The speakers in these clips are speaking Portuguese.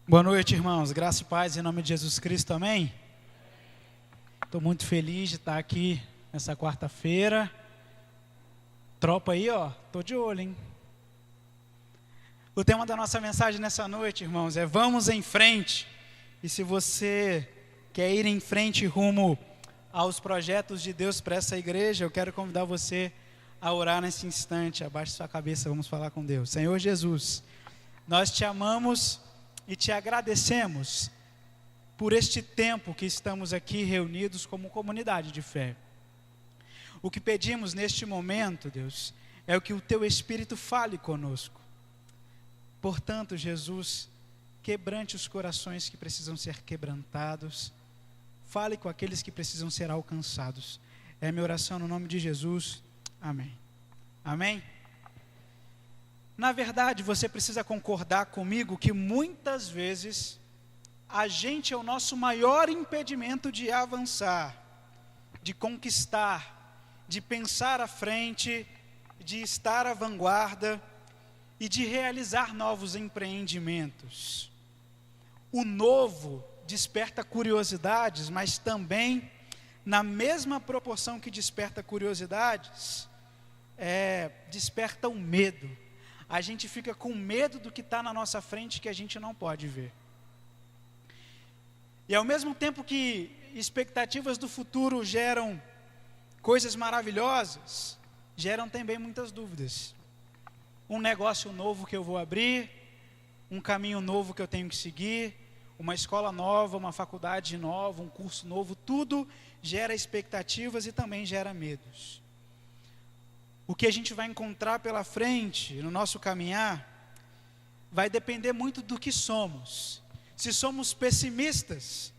Boa noite, irmãos. Graça e paz em nome de Jesus Cristo, amém? Estou muito feliz de estar aqui nessa quarta-feira. Tropa aí, ó, estou de olho, hein? O tema da nossa mensagem nessa noite, irmãos, é vamos em frente. E se você quer ir em frente rumo aos projetos de Deus para essa igreja, eu quero convidar você a orar nesse instante. Abaixe sua cabeça, vamos falar com Deus. Senhor Jesus, nós te amamos e te agradecemos por este tempo que estamos aqui reunidos como comunidade de fé. O que pedimos neste momento, Deus, é que o teu Espírito fale conosco. Portanto, Jesus, quebrante os corações que precisam ser quebrantados, fale com aqueles que precisam ser alcançados. É a minha oração no nome de Jesus. Amém. Amém? Na verdade, você precisa concordar comigo que muitas vezes a gente é o nosso maior impedimento de avançar, de conquistar, de pensar à frente, de estar à vanguarda e de realizar novos empreendimentos. O novo desperta curiosidades, mas também, na mesma proporção que desperta curiosidades, desperta um medo. A gente fica com medo do que está na nossa frente que a gente não pode ver. E ao mesmo tempo que expectativas do futuro geram coisas maravilhosas, geram também muitas dúvidas. Um negócio novo que eu vou abrir, um caminho novo que eu tenho que seguir, uma escola nova, uma faculdade nova, um curso novo, tudo gera expectativas e também gera medos. O que a gente vai encontrar pela frente, no nosso caminhar, vai depender muito do que somos. Se somos pessimistas,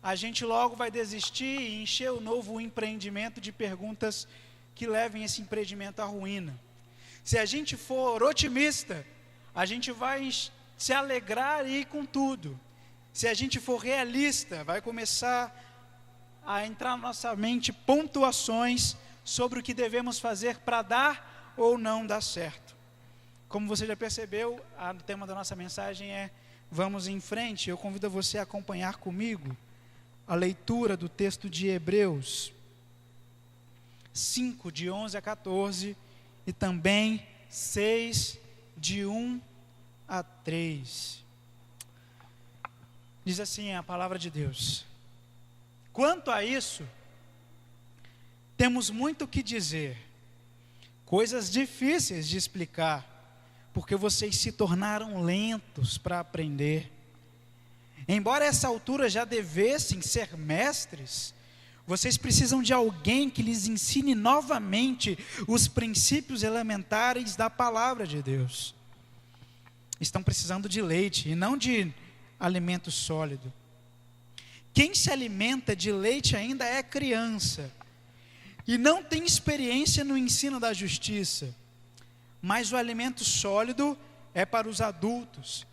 a gente logo vai desistir e encher o novo empreendimento de perguntas que levem esse empreendimento à ruína. Se a gente for otimista, a gente vai se alegrar e ir com tudo. Se a gente for realista, vai começar a entrar na nossa mente pontuações sobre o que devemos fazer para dar ou não dar certo. Como você já percebeu, o tema da nossa mensagem é vamos em frente. Eu convido você a acompanhar comigo a leitura do texto de Hebreus 5, de 11 a 14, e também 6, de 1 a 3. Diz assim a palavra de Deus: quanto a isso, temos muito o que dizer, coisas difíceis de explicar, porque vocês se tornaram lentos para aprender. Embora a essa altura já devessem ser mestres, vocês precisam de alguém que lhes ensine novamente os princípios elementares da palavra de Deus. Estão precisando de leite e não de alimento sólido. Quem se alimenta de leite ainda é criança e não tem experiência no ensino da justiça, mas o alimento sólido é para os adultos,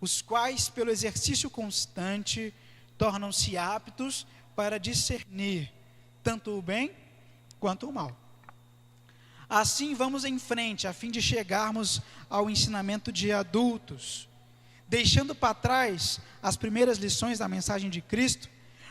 os quais, pelo exercício constante, tornam-se aptos para discernir tanto o bem quanto o mal. Assim, vamos em frente, a fim de chegarmos ao ensinamento de adultos. Deixando para trás as primeiras lições da mensagem de Cristo,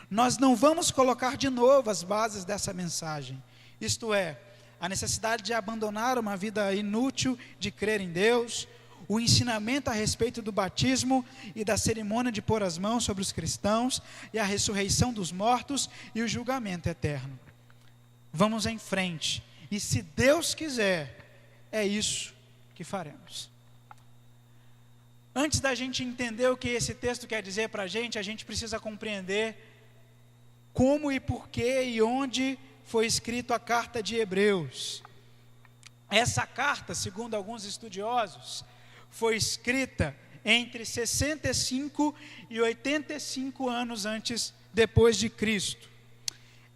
nós não vamos colocar de novo as bases dessa mensagem, isto é, a necessidade de abandonar uma vida inútil de crer em Deus, o ensinamento a respeito do batismo e da cerimônia de pôr as mãos sobre os cristãos, e a ressurreição dos mortos e o julgamento eterno. Vamos em frente, e se Deus quiser, é isso que faremos. Antes da gente entender o que esse texto quer dizer para a gente precisa compreender como e porquê e onde foi escrita a carta de Hebreus. Essa carta, segundo alguns estudiosos, foi escrita entre 65 e 85 anos depois de Cristo.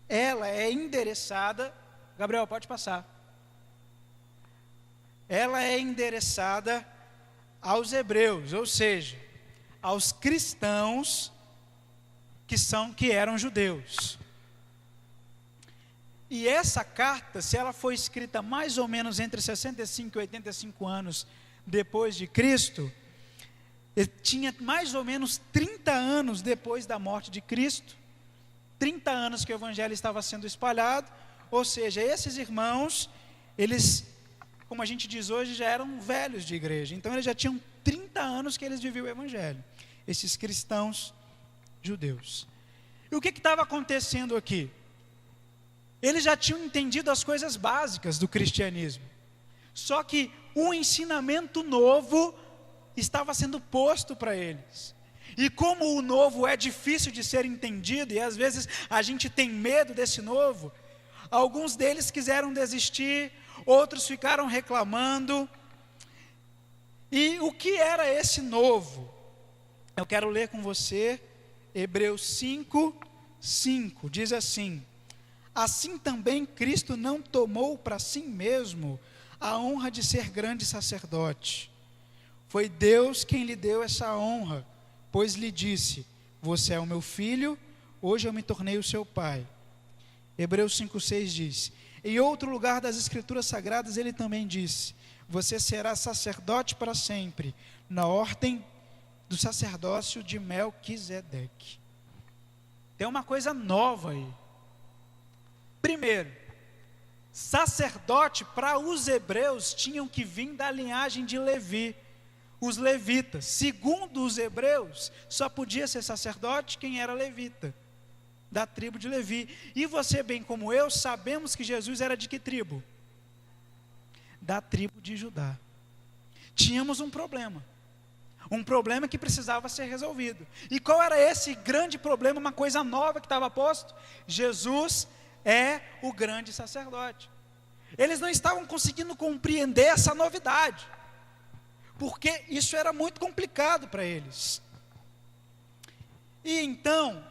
Ela é endereçada, Gabriel, pode passar. Ela é endereçada aos hebreus, ou seja, aos cristãos que eram judeus. E essa carta, se ela foi escrita mais ou menos entre 65 e 85 anos depois de Cristo, Ele tinha mais ou menos 30 anos depois da morte de Cristo, 30 anos que o evangelho estava sendo espalhado, ou seja, esses irmãos, eles, como a gente diz hoje, já eram velhos de igreja, então eles já tinham 30 anos que eles viviam o evangelho, esses cristãos judeus. E o que estava acontecendo aqui? Eles já tinham entendido as coisas básicas do cristianismo, só que um ensinamento novo estava sendo posto para eles. E como o novo é difícil de ser entendido, e às vezes a gente tem medo desse novo, alguns deles quiseram desistir, outros ficaram reclamando. E o que era esse novo? Eu quero ler com você Hebreus 5:5, diz assim: assim também Cristo não tomou para si mesmo a honra de ser grande sacerdote. Foi Deus quem lhe deu essa honra, pois lhe disse: você é o meu filho, hoje eu me tornei o seu pai. Hebreus 5:6 diz: em outro lugar das Escrituras Sagradas ele também disse: você será sacerdote para sempre, na ordem do sacerdócio de Melquisedeque. Tem uma coisa nova aí. Primeiro, sacerdote para os hebreus tinham que vir da linhagem de Levi, os levitas. Segundo os hebreus, só podia ser sacerdote quem era levita, da tribo de Levi. E você, bem como eu, sabemos que Jesus era de que tribo? Da tribo de Judá. Tínhamos um problema que precisava ser resolvido. E qual era esse grande problema? Uma coisa nova que estava posto: Jesus é o grande sacerdote. Eles não estavam conseguindo compreender essa novidade, porque isso era muito complicado para eles. E então,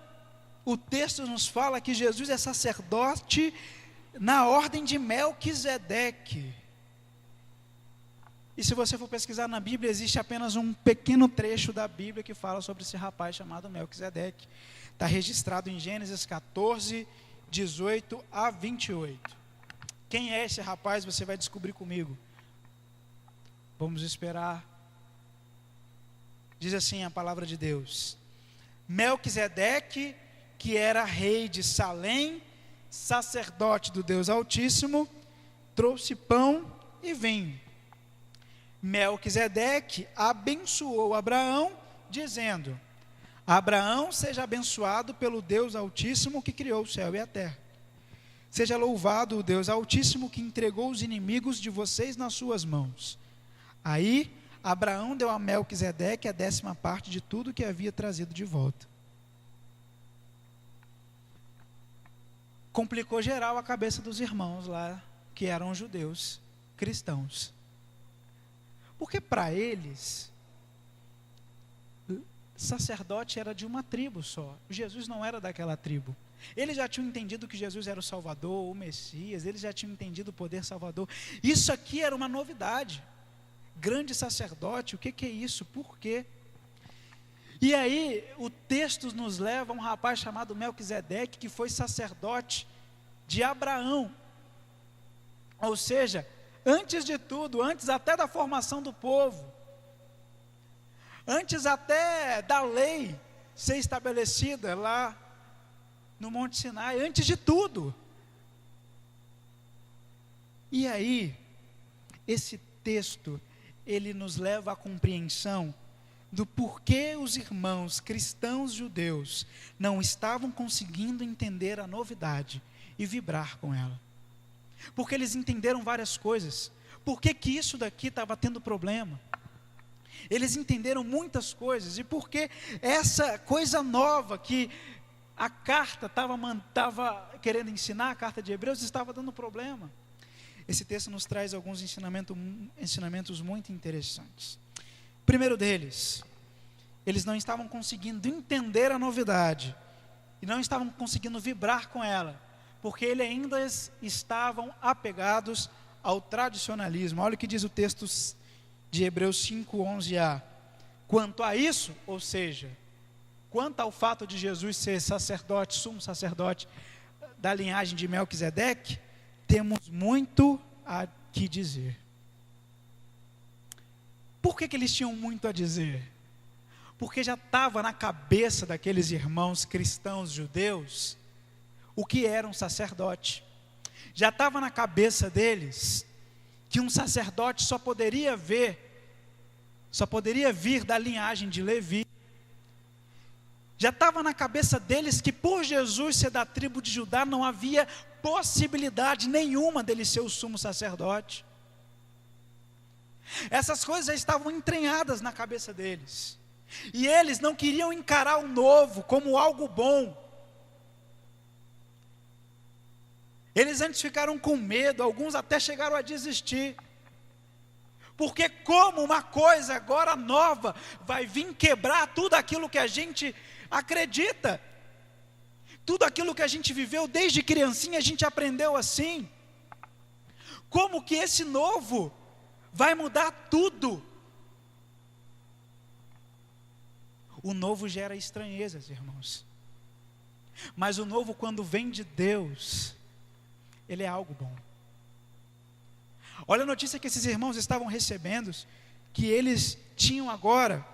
o texto nos fala que Jesus é sacerdote na ordem de Melquisedeque. E se você for pesquisar na Bíblia, existe apenas um pequeno trecho da Bíblia que fala sobre esse rapaz chamado Melquisedeque. Está registrado em Gênesis 14, 18 a 28. Quem é esse rapaz? Você vai descobrir comigo. Vamos esperar. Diz assim a palavra de Deus: Melquisedeque, que era rei de Salém, sacerdote do Deus Altíssimo, trouxe pão e vinho. Melquisedeque abençoou Abraão, dizendo: Abraão seja abençoado pelo Deus Altíssimo que criou o céu e a terra. Seja louvado o Deus Altíssimo que entregou os inimigos de vocês nas suas mãos. Aí Abraão deu a Melquisedeque a 10ª parte de tudo que havia trazido de volta. Complicou geral a cabeça dos irmãos lá, que eram judeus, cristãos. Porque para eles, sacerdote era de uma tribo só. Jesus não era daquela tribo. Eles já tinham entendido que Jesus era o Salvador, o Messias. Eles já tinham entendido o poder salvador. Isso aqui era uma novidade. Grande sacerdote, o que é isso? Por quê? E aí o texto nos leva a um rapaz chamado Melquisedeque, que foi sacerdote de Abraão. Ou seja, antes de tudo, antes até da formação do povo, antes até da lei ser estabelecida lá no Monte Sinai, antes de tudo. E aí, esse texto, ele nos leva à compreensão do porquê os irmãos cristãos judeus não estavam conseguindo entender a novidade e vibrar com ela. Porque eles entenderam várias coisas. Por que que isso daqui estava tendo problema? Eles entenderam muitas coisas. E por que essa coisa nova que a carta estava querendo ensinar, a carta de Hebreus, estava dando problema? Esse texto nos traz alguns ensinamentos muito interessantes. Primeiro deles, eles não estavam conseguindo entender a novidade e não estavam conseguindo vibrar com ela, porque eles ainda estavam apegados ao tradicionalismo. Olha o que diz o texto de Hebreus 5:11a. Quanto a isso, ou seja, quanto ao fato de Jesus ser sacerdote, sumo sacerdote da linhagem de Melquisedeque, temos muito a que dizer. Por que eles tinham muito a dizer? Porque já estava na cabeça daqueles irmãos cristãos judeus o que era um sacerdote. Já estava na cabeça deles que um sacerdote só poderia vir da linhagem de Levi. Já estava na cabeça deles que por Jesus ser da tribo de Judá não havia possibilidade nenhuma dele ser o sumo sacerdote. Essas coisas já estavam entranhadas na cabeça deles. E eles não queriam encarar o novo como algo bom. Eles antes ficaram com medo, alguns até chegaram a desistir. Porque como uma coisa agora nova vai vir quebrar tudo aquilo que a gente acredita. Tudo aquilo que a gente viveu desde criancinha, a gente aprendeu assim. Como que esse novo vai mudar tudo? O novo gera estranhezas, irmãos. Mas o novo, quando vem de Deus, ele é algo bom. Olha a notícia que esses irmãos estavam recebendo, que eles tinham agora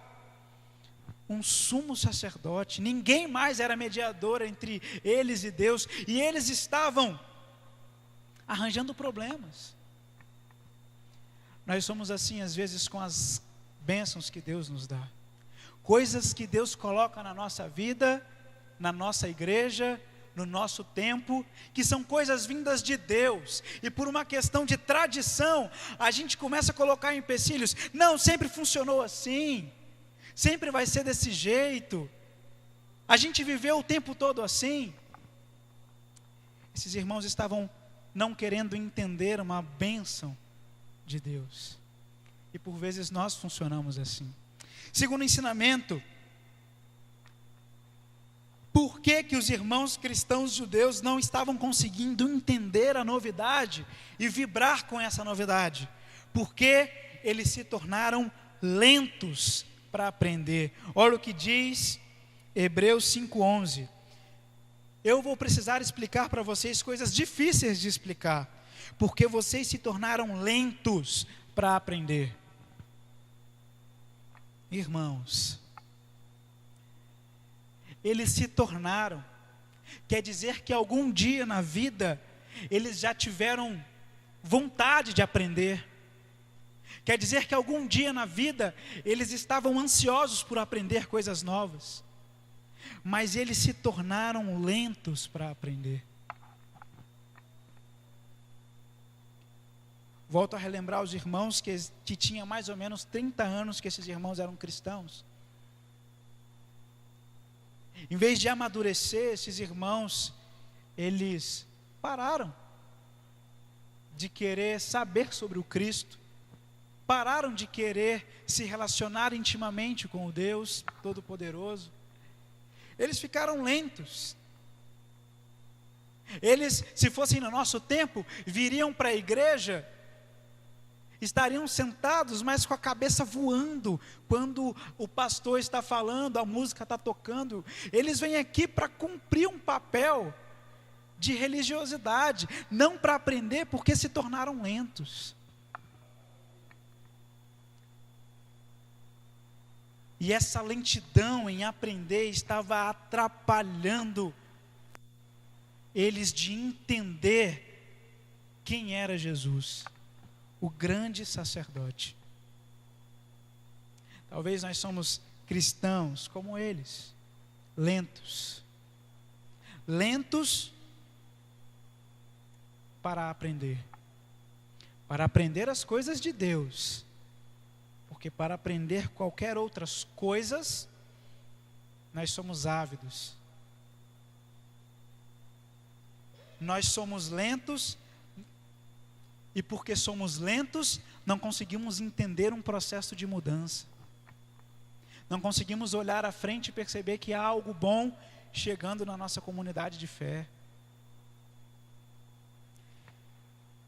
um sumo sacerdote. Ninguém mais era mediador entre eles e Deus, e eles estavam arranjando problemas. Nós somos assim às vezes com as bênçãos que Deus nos dá. Coisas que Deus coloca na nossa vida, na nossa igreja, no nosso tempo, que são coisas vindas de Deus, e por uma questão de tradição, a gente começa a colocar empecilhos. Não, sempre funcionou assim, sempre vai ser desse jeito, a gente viveu o tempo todo assim. Esses irmãos estavam não querendo entender uma bênção de Deus, e por vezes nós funcionamos assim. Segundo ensinamento, por que que os irmãos cristãos judeus não estavam conseguindo entender a novidade e vibrar com essa novidade? Porque eles se tornaram lentos para aprender. Olha o que diz Hebreus 5:11. Eu vou precisar explicar para vocês coisas difíceis de explicar, porque vocês se tornaram lentos para aprender. Irmãos, eles se tornaram, quer dizer que algum dia na vida, eles já tiveram vontade de aprender, quer dizer que algum dia na vida, eles estavam ansiosos por aprender coisas novas, mas eles se tornaram lentos para aprender. Volto a relembrar os irmãos que tinha mais ou menos 30 anos que esses irmãos eram cristãos. Em vez de amadurecer, esses irmãos, eles pararam de querer saber sobre o Cristo, pararam de querer se relacionar intimamente com o Deus Todo-Poderoso. Eles ficaram lentos. Eles, se fossem no nosso tempo, viriam para a igreja, estariam sentados, mas com a cabeça voando, quando o pastor está falando, a música está tocando. Eles vêm aqui para cumprir um papel de religiosidade, não para aprender, porque se tornaram lentos. E essa lentidão em aprender estava atrapalhando eles de entender quem era Jesus, o grande sacerdote. Talvez nós somos cristãos como eles, lentos para aprender as coisas de Deus, porque para aprender qualquer outras coisas, nós somos ávidos. Nós somos lentos, e porque somos lentos, não conseguimos entender um processo de mudança. Não conseguimos olhar à frente e perceber que há algo bom chegando na nossa comunidade de fé.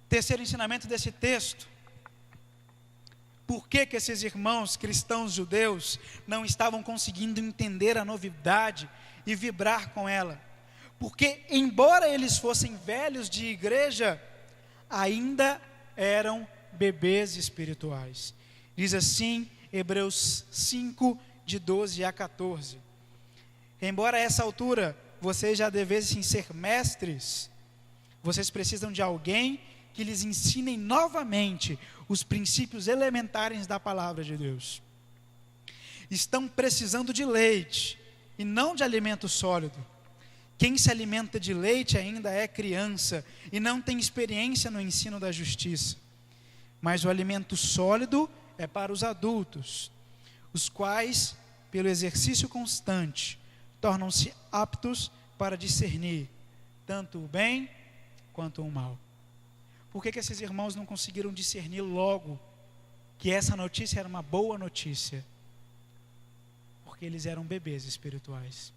Terceiro ensinamento desse texto. Por que que esses irmãos cristãos judeus não estavam conseguindo entender a novidade e vibrar com ela? Porque embora eles fossem velhos de igreja, ainda eram bebês espirituais. Diz assim, Hebreus 5, de 12 a 14. Embora a essa altura vocês já devessem ser mestres, vocês precisam de alguém que lhes ensine novamente os princípios elementares da palavra de Deus. Estão precisando de leite e não de alimento sólido. Quem se alimenta de leite ainda é criança e não tem experiência no ensino da justiça. Mas o alimento sólido é para os adultos, os quais, pelo exercício constante, tornam-se aptos para discernir tanto o bem quanto o mal. Por que esses irmãos não conseguiram discernir logo que essa notícia era uma boa notícia? Porque eles eram bebês espirituais.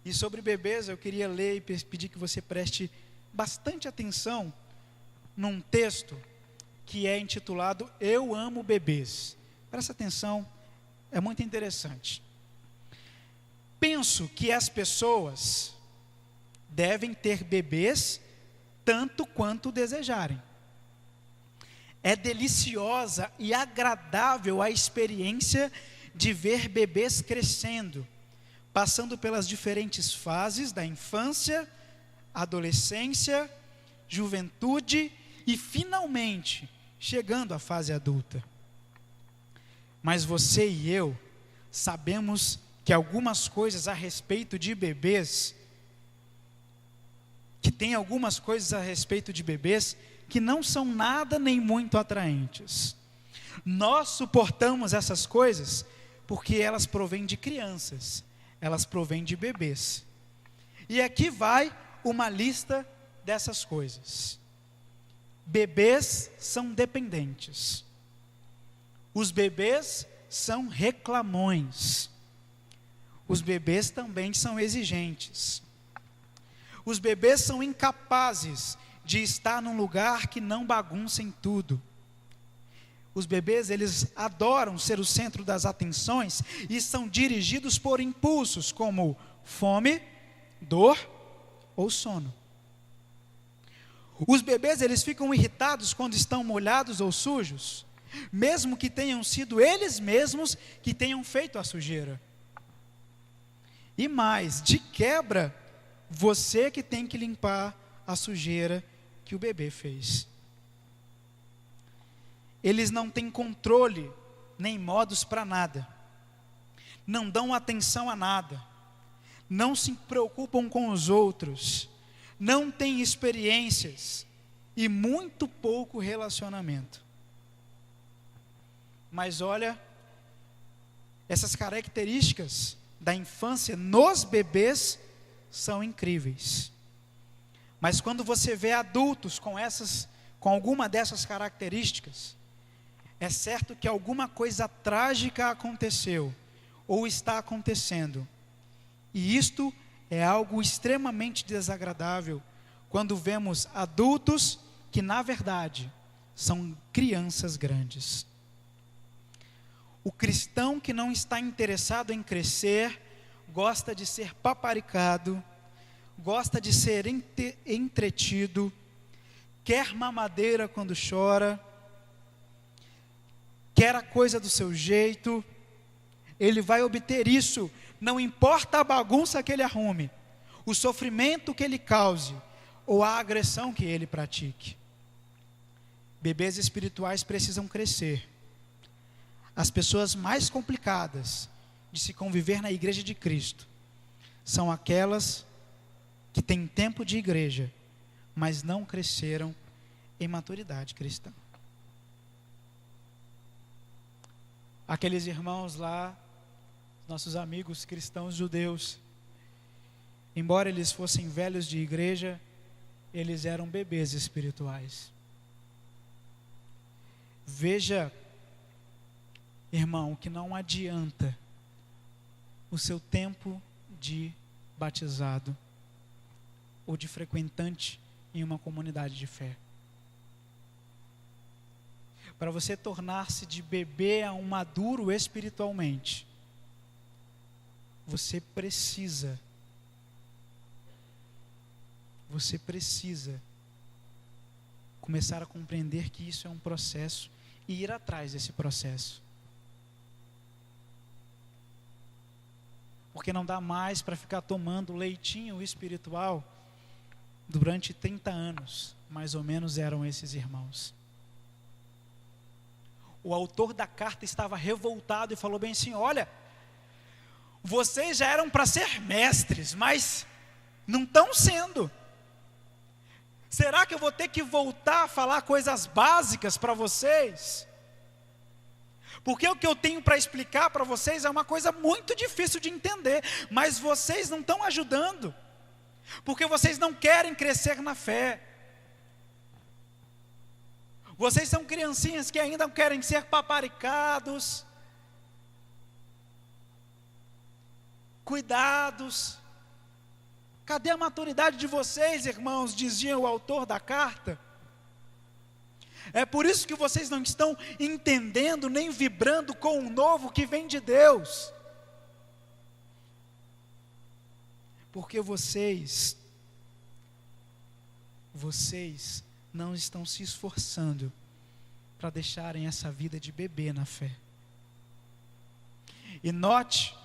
E sobre bebês eu queria ler e pedir que você preste bastante atenção num texto que é intitulado Eu Amo Bebês. Presta atenção, é muito interessante. Penso que as pessoas devem ter bebês tanto quanto desejarem. É deliciosa e agradável a experiência de ver bebês crescendo, passando pelas diferentes fases da infância, adolescência, juventude e finalmente chegando à fase adulta. Mas você e eu sabemos que algumas coisas a respeito de bebês, que não são nada nem muito atraentes. Nós suportamos essas coisas porque elas provêm de crianças, elas provêm de bebês. E aqui vai uma lista dessas coisas. Bebês são dependentes. Os bebês são reclamões. Os bebês também são exigentes. Os bebês são incapazes de estar num lugar que não baguncem tudo. Os bebês, eles adoram ser o centro das atenções e são dirigidos por impulsos como fome, dor ou sono. Os bebês, eles ficam irritados quando estão molhados ou sujos, mesmo que tenham sido eles mesmos que tenham feito a sujeira. E mais, de quebra, você que tem que limpar a sujeira que o bebê fez. Eles não têm controle, nem modos para nada. Não dão atenção a nada. Não se preocupam com os outros. Não têm experiências. E muito pouco relacionamento. Mas olha, essas características da infância nos bebês são incríveis. Mas quando você vê adultos com alguma dessas características, é certo que alguma coisa trágica aconteceu, ou está acontecendo. E isto é algo extremamente desagradável, quando vemos adultos que, na verdade, são crianças grandes. O cristão que não está interessado em crescer, gosta de ser paparicado, gosta de ser entretido, quer mamadeira quando chora, quer a coisa do seu jeito, ele vai obter isso, não importa a bagunça que ele arrume, o sofrimento que ele cause, ou a agressão que ele pratique. Bebês espirituais precisam crescer. As pessoas mais complicadas de se conviver na igreja de Cristo são aquelas que têm tempo de igreja, mas não cresceram em maturidade cristã. Aqueles irmãos lá, nossos amigos cristãos judeus, embora eles fossem velhos de igreja, eles eram bebês espirituais. Veja, irmão, que não adianta o seu tempo de batizado ou de frequentante em uma comunidade de fé. Para você tornar-se de bebê a um maduro espiritualmente, você precisa começar a compreender que isso é um processo e ir atrás desse processo. porque não dá mais para ficar tomando leitinho espiritual durante 30 anos, mais ou menos eram esses irmãos. O autor da carta estava revoltado e falou bem assim: olha, vocês já eram para ser mestres, mas não estão sendo. Será que eu vou ter que voltar a falar coisas básicas para vocês? Porque o que eu tenho para explicar para vocês é uma coisa muito difícil de entender, mas vocês não estão ajudando, porque vocês não querem crescer na fé. Vocês são criancinhas que ainda querem ser paparicados, cuidados. Cadê a maturidade de vocês, irmãos? Dizia o autor da carta. É por isso que vocês não estão entendendo nem vibrando com o novo que vem de Deus. Porque vocês não estão se esforçando para deixarem essa vida de bebê na fé. E note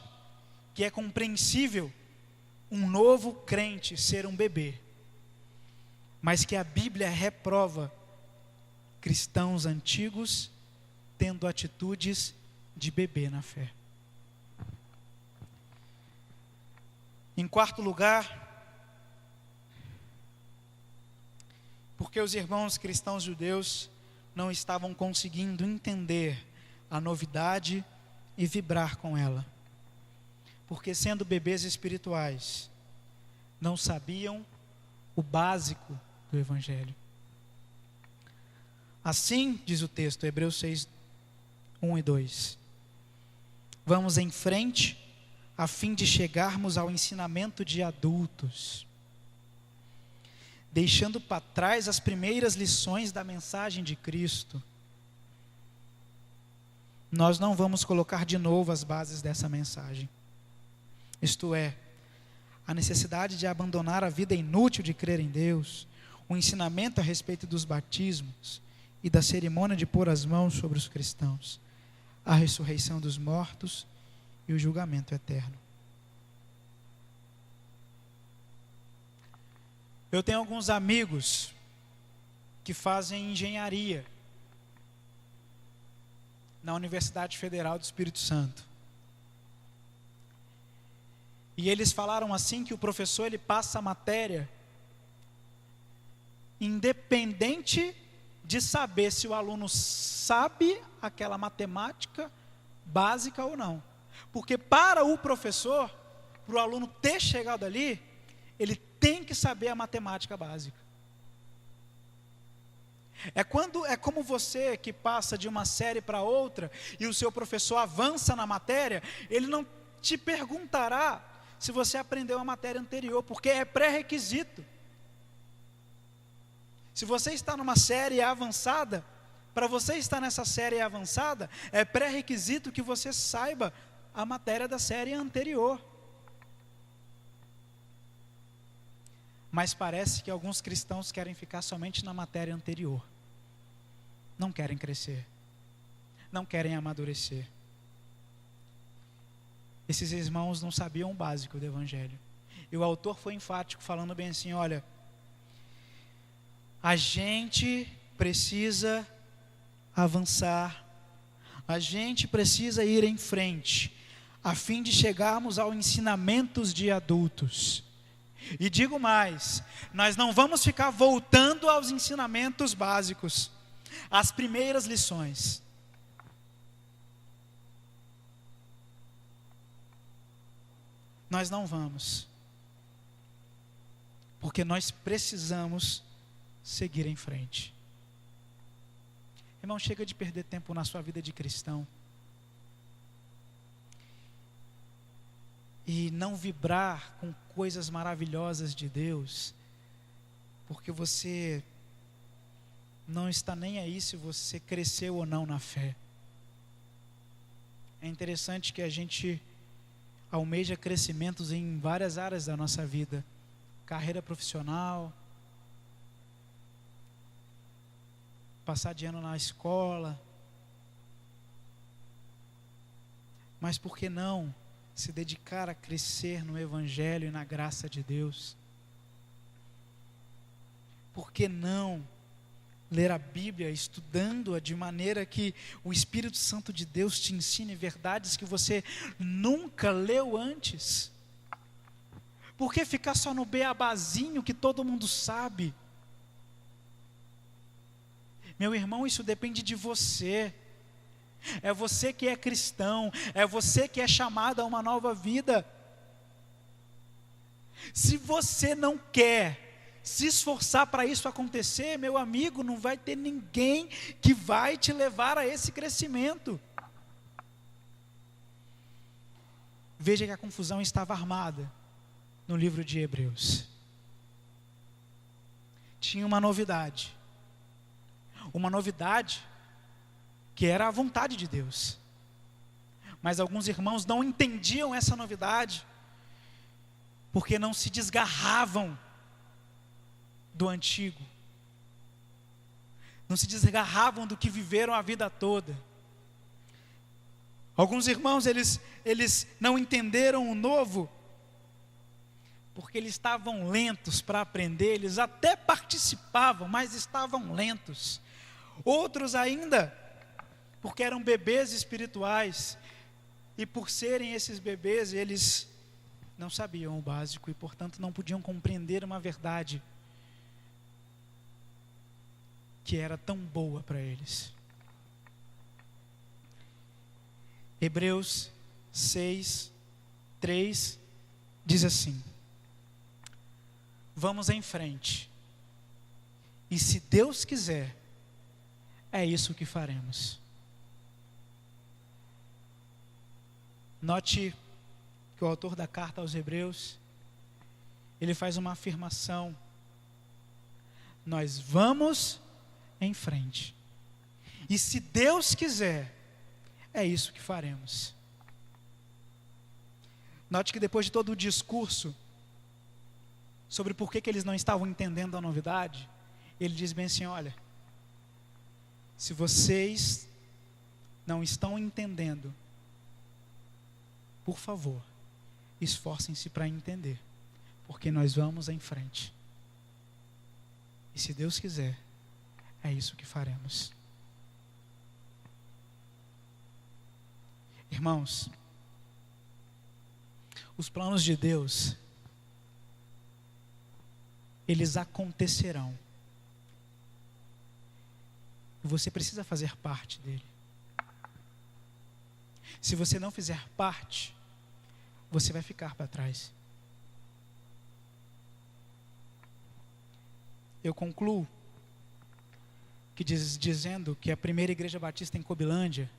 que é compreensível um novo crente ser um bebê, mas que a Bíblia reprova cristãos antigos tendo atitudes de bebê na fé. Em quarto lugar, porque os irmãos cristãos judeus não estavam conseguindo entender a novidade e vibrar com ela. Porque sendo bebês espirituais, não sabiam o básico do Evangelho. Assim, diz o texto, Hebreus 6, 1 e 2. Vamos em frente, a fim de chegarmos ao ensinamento de adultos, deixando para trás as primeiras lições da mensagem de Cristo. Nós não vamos colocar de novo as bases dessa mensagem. Isto é, a necessidade de abandonar a vida inútil de crer em Deus, o ensinamento a respeito dos batismos e da cerimônia de pôr as mãos sobre os cristãos, a ressurreição dos mortos e o julgamento eterno. Eu tenho alguns amigos que fazem engenharia na Universidade Federal do Espírito Santo. E eles falaram assim que o professor ele passa a matéria independente de saber se o aluno sabe aquela matemática básica ou não. Porque para o professor, para o aluno ter chegado ali, ele tem que saber a matemática básica. É como você que passa de uma série para outra e o seu professor avança na matéria, ele não te perguntará se você aprendeu a matéria anterior, porque é pré-requisito. Se você está numa série avançada, para você estar nessa série avançada, é pré-requisito que você saiba a matéria da série anterior. Mas parece que alguns cristãos querem ficar somente na matéria anterior. Não querem crescer. Não querem amadurecer. Esses irmãos não sabiam o básico do Evangelho. E o autor foi enfático, falando bem assim: olha, a gente precisa avançar, a gente precisa ir em frente, a fim de chegarmos aos ensinamentos de adultos. E digo mais, nós não vamos ficar voltando aos ensinamentos básicos, às primeiras lições. Nós não vamos, porque nós precisamos seguir em frente. Irmão, chega de perder tempo na sua vida de cristão e não vibrar com coisas maravilhosas de Deus, porque você não está nem aí se você cresceu ou não na fé. É interessante que a gente almeja crescimentos em várias áreas da nossa vida, carreira profissional, passar de ano na escola, mas por que não se dedicar a crescer no Evangelho e na graça de Deus? Por que não ler a Bíblia, estudando-a de maneira que o Espírito Santo de Deus te ensine verdades que você nunca leu antes? Por que ficar só no beabazinho que todo mundo sabe? Meu irmão, isso depende de você. É você que é cristão, é você que é chamado a uma nova vida. Se você não quer se esforçar para isso acontecer, meu amigo, não vai ter ninguém que vai te levar a esse crescimento. Veja que a confusão estava armada no livro de Hebreus. Tinha uma novidade que era a vontade de Deus. Mas alguns irmãos não entendiam essa novidade, porque não se desgarravam do antigo, não se desgarravam do que viveram a vida toda. Alguns irmãos, eles não entenderam o novo, porque eles estavam lentos para aprender, eles até participavam, mas estavam lentos. Outros ainda, porque eram bebês espirituais, e por serem esses bebês, eles não sabiam o básico, e portanto não podiam compreender uma verdade que era tão boa para eles. Hebreus 6, 3 diz assim: vamos em frente, e se Deus quiser, é isso que faremos. Note que o autor da carta aos Hebreus, ele faz uma afirmação: nós vamos em frente, e se Deus quiser, é isso que faremos. Note que depois de todo o discurso sobre por que eles não estavam entendendo a novidade, ele diz bem assim: olha, se vocês não estão entendendo, por favor, esforcem-se para entender, porque nós vamos em frente. E se Deus quiser, é isso que faremos. Irmãos, os planos de Deus, eles acontecerão. E você precisa fazer parte dele. Se você não fizer parte, você vai ficar para trás. Eu concluo dizendo que a primeira igreja batista em Cobilândia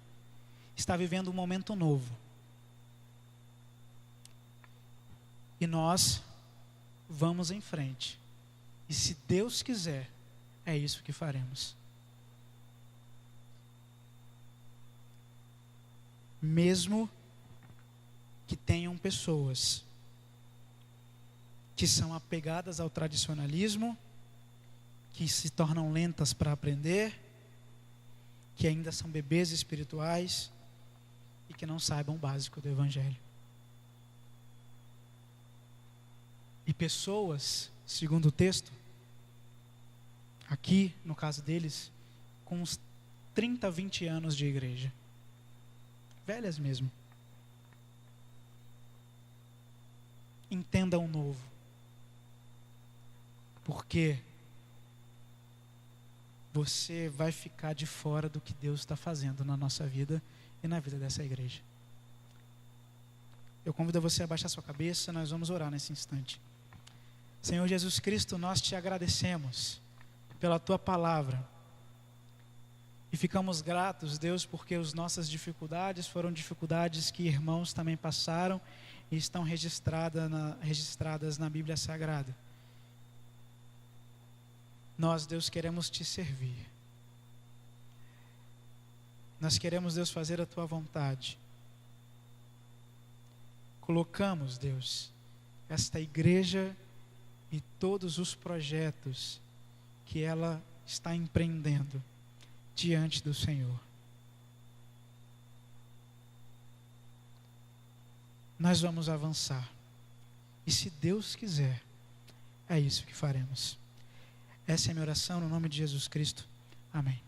está vivendo um momento novo. E nós vamos em frente. E se Deus quiser, é isso que faremos. Mesmo que tenham pessoas que são apegadas ao tradicionalismo, que se tornam lentas para aprender, que ainda são bebês espirituais e que não saibam o básico do Evangelho. E pessoas, segundo o texto, aqui no caso deles, com uns 30, 20 anos de igreja, velhas mesmo. Entenda o novo, porque você vai ficar de fora do que Deus está fazendo na nossa vida e na vida dessa igreja. Eu convido você a baixar sua cabeça, nós vamos orar nesse instante. Senhor Jesus Cristo, nós te agradecemos pela tua palavra e ficamos gratos, Deus, porque as nossas dificuldades foram dificuldades que irmãos também passaram e estão registradas na Bíblia Sagrada. Nós, Deus, queremos te servir. Nós queremos, Deus, fazer a tua vontade. Colocamos, Deus, esta igreja e todos os projetos que ela está empreendendo diante do Senhor. nós vamos avançar. E se Deus quiser, é isso que faremos. Essa é a minha oração no nome de Jesus Cristo. Amém.